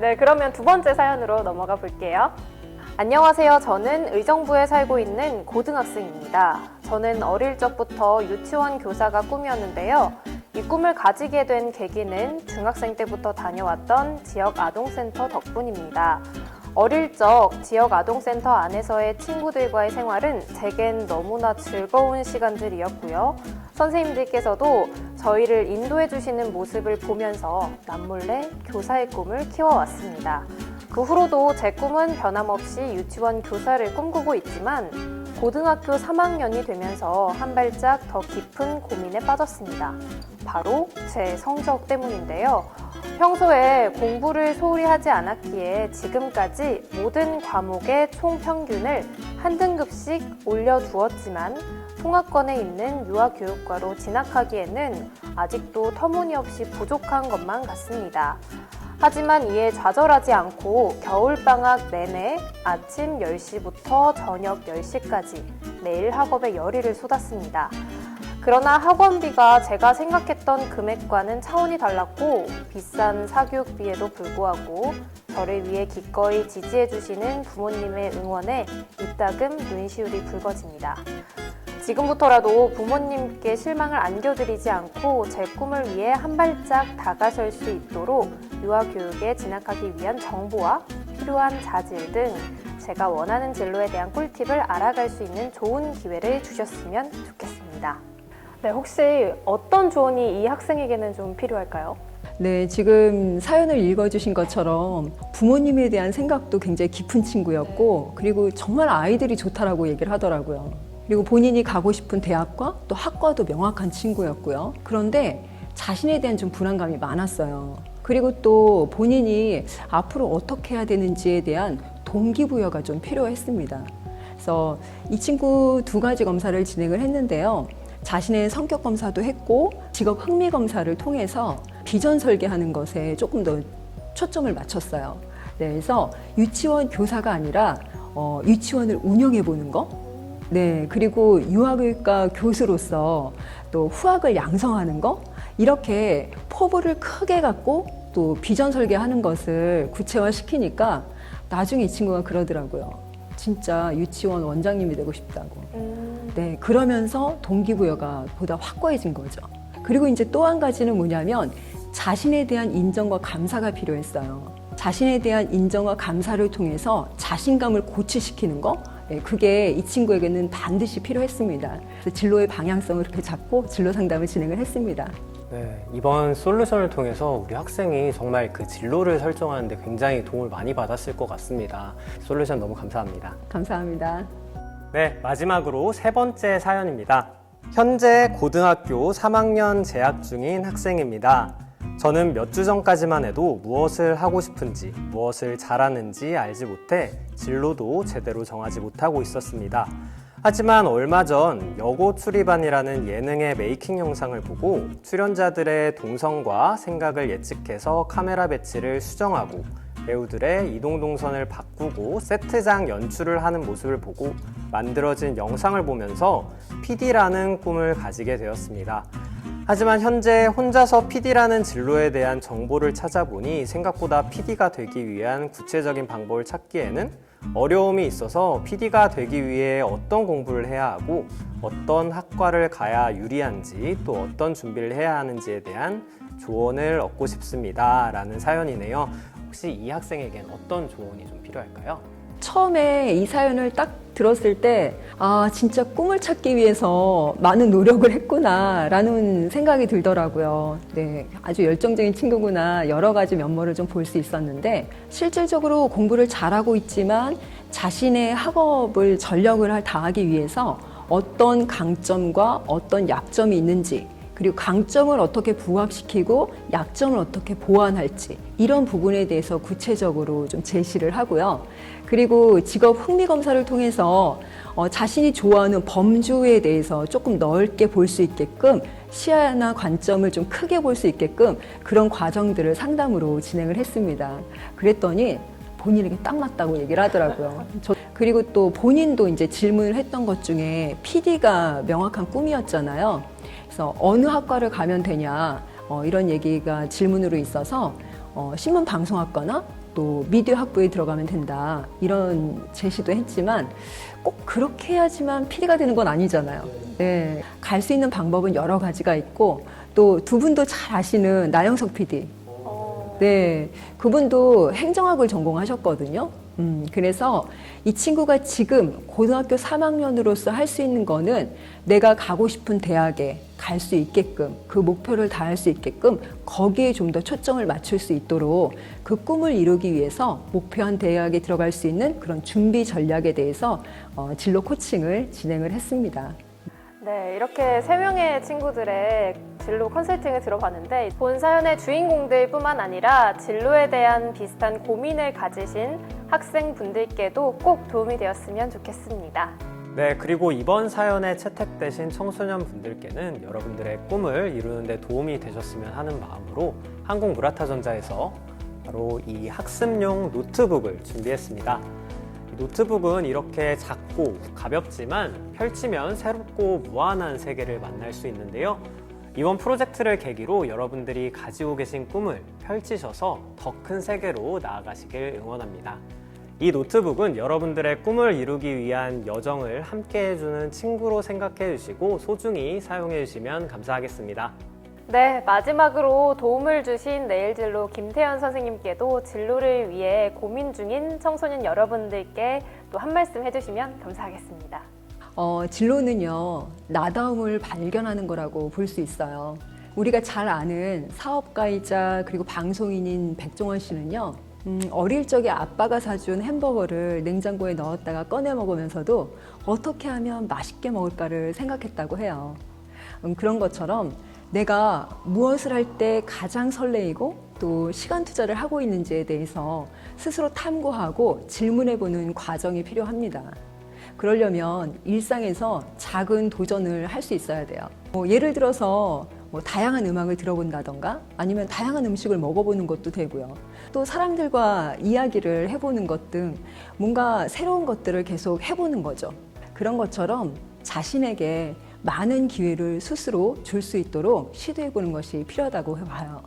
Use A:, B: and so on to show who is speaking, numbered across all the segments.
A: 네, 그러면 두 번째 사연으로 넘어가 볼게요. 안녕하세요. 저는 의정부에 살고 있는 고등학생입니다. 저는 어릴 적부터 유치원 교사가 꿈이었는데요. 이 꿈을 가지게 된 계기는 중학생 때부터 다녀왔던 지역 아동센터 덕분입니다. 어릴 적 지역 아동센터 안에서의 친구들과의 생활은 제겐 너무나 즐거운 시간들이었고요. 선생님들께서도 저희를 인도해 주시는 모습을 보면서 남몰래 교사의 꿈을 키워왔습니다. 그 후로도 제 꿈은 변함없이 유치원 교사를 꿈꾸고 있지만 고등학교 3학년이 되면서 한 발짝 더 깊은 고민에 빠졌습니다. 바로 제 성적 때문인데요. 평소에 공부를 소홀히 하지 않았기에 지금까지 모든 과목의 총 평균을 한 등급씩 올려두었지만 통합권에 있는 유아교육과로 진학하기에는 아직도 터무니없이 부족한 것만 같습니다. 하지만 이에 좌절하지 않고 겨울방학 내내 아침 10시부터 저녁 10시까지 매일 학업에 열의를 쏟았습니다. 그러나 학원비가 제가 생각했던 금액과는 차원이 달랐고 비싼 사교육비에도 불구하고 저를 위해 기꺼이 지지해주시는 부모님의 응원에 이따금 눈시울이 붉어집니다. 지금부터라도 부모님께 실망을 안겨드리지 않고 제 꿈을 위해 한 발짝 다가설 수 있도록 유아교육에 진학하기 위한 정보와 필요한 자질 등 제가 원하는 진로에 대한 꿀팁을 알아갈 수 있는 좋은 기회를 주셨으면 좋겠습니다. 네, 혹시 어떤 조언이 이 학생에게는 좀 필요할까요?
B: 네, 지금 사연을 읽어주신 것처럼 부모님에 대한 생각도 굉장히 깊은 친구였고 그리고 정말 아이들이 좋다라고 얘기를 하더라고요. 그리고 본인이 가고 싶은 대학과 또 학과도 명확한 친구였고요. 그런데 자신에 대한 좀 불안감이 많았어요. 그리고 또 본인이 앞으로 어떻게 해야 되는지에 대한 동기부여가 좀 필요했습니다. 그래서 이 친구 두 가지 검사를 진행을 했는데요. 자신의 성격 검사도 했고 직업 흥미 검사를 통해서 비전 설계하는 것에 조금 더 초점을 맞췄어요. 네, 그래서 유치원 교사가 아니라 유치원을 운영해 보는 거. 네, 그리고 유아교육과 교수로서 또 후학을 양성하는 거. 이렇게 포부를 크게 갖고 또 비전 설계하는 것을 구체화시키니까 나중에 이 친구가 그러더라고요. 진짜 유치원 원장님이 되고 싶다고. 네, 그러면서 동기부여가 보다 확고해진 거죠. 그리고 이제 또 한 가지는 뭐냐면 자신에 대한 인정과 감사가 필요했어요. 자신에 대한 인정과 감사를 통해서 자신감을 고취시키는 거, 네, 그게 이 친구에게는 반드시 필요했습니다. 그래서 진로의 방향성을 이렇게 잡고 진로 상담을 진행을 했습니다.
C: 네, 이번 솔루션을 통해서 우리 학생이 정말 그 진로를 설정하는데 굉장히 도움을 많이 받았을 것 같습니다. 솔루션 너무 감사합니다.
B: 감사합니다.
C: 네, 마지막으로 세 번째 사연입니다. 현재 고등학교 3학년 재학 중인 학생입니다. 저는 몇 주 전까지만 해도 무엇을 하고 싶은지, 무엇을 잘하는지 알지 못해 진로도 제대로 정하지 못하고 있었습니다. 하지만 얼마 전 여고 출입반이라는 예능의 메이킹 영상을 보고 출연자들의 동선과 생각을 예측해서 카메라 배치를 수정하고 배우들의 이동 동선을 바꾸고 세트장 연출을 하는 모습을 보고 만들어진 영상을 보면서 PD라는 꿈을 가지게 되었습니다. 하지만 현재 혼자서 PD라는 진로에 대한 정보를 찾아보니 생각보다 PD가 되기 위한 구체적인 방법을 찾기에는 어려움이 있어서 PD가 되기 위해 어떤 공부를 해야 하고 어떤 학과를 가야 유리한지 또 어떤 준비를 해야 하는지에 대한 조언을 얻고 싶습니다 라는 사연이네요. 혹시 이 학생에겐 어떤 조언이 좀 필요할까요?
B: 처음에 이 사연을 딱 들었을 때 진짜 꿈을 찾기 위해서 많은 노력을 했구나 라는 생각이 들더라고요. 네, 아주 열정적인 친구구나 여러 가지 면모를 좀 볼 수 있었는데 실질적으로 공부를 잘하고 있지만 자신의 학업을 전력을 다하기 위해서 어떤 강점과 어떤 약점이 있는지 그리고 강점을 어떻게 부각시키고 약점을 어떻게 보완할지 이런 부분에 대해서 구체적으로 좀 제시를 하고요. 그리고 직업 흥미 검사를 통해서 자신이 좋아하는 범주에 대해서 조금 넓게 볼 수 있게끔 시야나 관점을 좀 크게 볼 수 있게끔 그런 과정들을 상담으로 진행을 했습니다. 그랬더니 본인에게 딱 맞다고 얘기를 하더라고요. 그리고 또 본인도 이제 질문을 했던 것 중에 PD가 명확한 꿈이었잖아요. 그래서 어느 학과를 가면 되냐 이런 얘기가 질문으로 있어서 신문방송학과나 또 미디어 학부에 들어가면 된다 이런 제시도 했지만 꼭 그렇게 해야지만 PD가 되는 건 아니잖아요. 네, 갈 수 있는 방법은 여러 가지가 있고 또 두 분도 잘 아시는 나영석 PD. 네, 그분도 행정학을 전공하셨거든요. 그래서 이 친구가 지금 고등학교 3학년으로서 할 수 있는 거는 내가 가고 싶은 대학에 갈 수 있게끔 그 목표를 다할 수 있게끔 거기에 좀 더 초점을 맞출 수 있도록 그 꿈을 이루기 위해서 목표한 대학에 들어갈 수 있는 그런 준비 전략에 대해서 진로 코칭을 진행을 했습니다.
A: 네, 이렇게 3명의 친구들의 진로 컨설팅을 들어봤는데 본 사연의 주인공들뿐만 아니라 진로에 대한 비슷한 고민을 가지신 학생분들께도 꼭 도움이 되었으면 좋겠습니다.
C: 네, 그리고 이번 사연에 채택되신 청소년 분들께는 여러분들의 꿈을 이루는 데 도움이 되셨으면 하는 마음으로 한국무라타전자에서 바로 이 학습용 노트북을 준비했습니다. 노트북은 이렇게 작고 가볍지만 펼치면 새롭고 무한한 세계를 만날 수 있는데요. 이번 프로젝트를 계기로 여러분들이 가지고 계신 꿈을 펼치셔서 더 큰 세계로 나아가시길 응원합니다. 이 노트북은 여러분들의 꿈을 이루기 위한 여정을 함께 해주는 친구로 생각해 주시고 소중히 사용해 주시면 감사하겠습니다.
A: 네, 마지막으로 도움을 주신 내일진로 김태현 선생님께도 진로를 위해 고민 중인 청소년 여러분들께 또 한 말씀 해주시면 감사하겠습니다.
B: 진로는요, 나다움을 발견하는 거라고 볼 수 있어요. 우리가 잘 아는 사업가이자 그리고 방송인인 백종원 씨는요, 어릴 적에 아빠가 사준 햄버거를 냉장고에 넣었다가 꺼내 먹으면서도 어떻게 하면 맛있게 먹을까를 생각했다고 해요. 그런 것처럼 내가 무엇을 할 때 가장 설레이고 또 시간 투자를 하고 있는지에 대해서 스스로 탐구하고 질문해보는 과정이 필요합니다. 그러려면 일상에서 작은 도전을 할 수 있어야 돼요. 예를 들어서 다양한 음악을 들어본다던가 아니면 다양한 음식을 먹어보는 것도 되고요. 또 사람들과 이야기를 해보는 것 등 뭔가 새로운 것들을 계속 해보는 거죠. 그런 것처럼 자신에게 많은 기회를 스스로 줄 수 있도록 시도해보는 것이 필요하다고 봐요.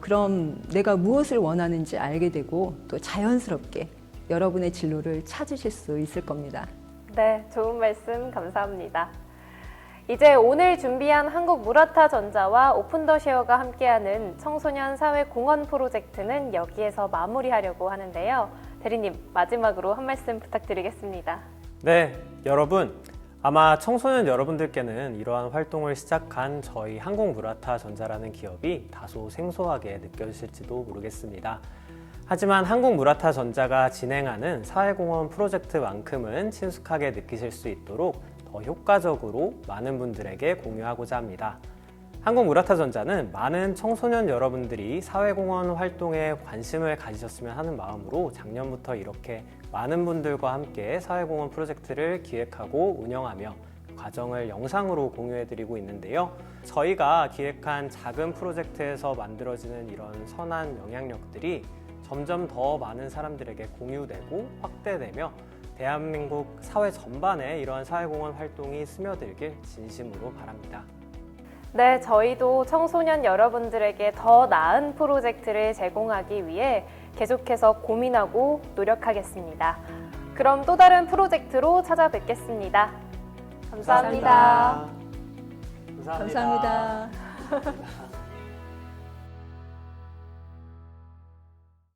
B: 그럼 내가 무엇을 원하는지 알게 되고 또 자연스럽게 여러분의 진로를 찾으실 수 있을 겁니다.
A: 네, 좋은 말씀 감사합니다. 이제 오늘 준비한 한국무라타전자와 오픈더쉐어가 함께하는 청소년 사회공헌 프로젝트는 여기에서 마무리하려고 하는데요. 대리님, 마지막으로 한 말씀 부탁드리겠습니다.
C: 네, 여러분. 아마 청소년 여러분들께는 이러한 활동을 시작한 저희 한국무라타전자라는 기업이 다소 생소하게 느껴지실지도 모르겠습니다. 하지만 한국무라타전자가 진행하는 사회공헌 프로젝트만큼은 친숙하게 느끼실 수 있도록 더 효과적으로 많은 분들에게 공유하고자 합니다. 한국무라타전자는 많은 청소년 여러분들이 사회공헌 활동에 관심을 가지셨으면 하는 마음으로 작년부터 이렇게 많은 분들과 함께 사회공헌 프로젝트를 기획하고 운영하며 과정을 영상으로 공유해드리고 있는데요. 저희가 기획한 작은 프로젝트에서 만들어지는 이런 선한 영향력들이 점점 더 많은 사람들에게 공유되고 확대되며 대한민국 사회 전반에 이러한 사회공헌 활동이 스며들길 진심으로 바랍니다.
A: 네, 저희도 청소년 여러분들에게 더 나은 프로젝트를 제공하기 위해 계속해서 고민하고 노력하겠습니다. 그럼 또 다른 프로젝트로 찾아뵙겠습니다. 감사합니다.
C: 감사합니다.
B: 감사합니다.